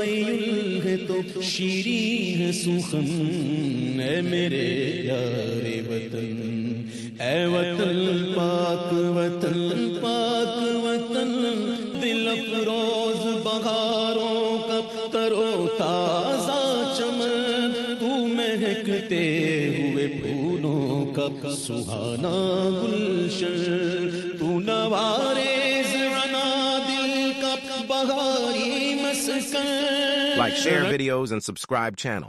तखय्युल है तो शीरी है सुखन, ऐ मेरे प्यारे वतन, ऐ वतन पाक वतन पाक वतन, दिल अफरोज बहारों का तरो ताजा चमन, तू महकते हुए फूलों का सुहाना गुलशन, तू नवारेज़ अना दिल का बहारी मस्कन. Like, share videos, and subscribe channel.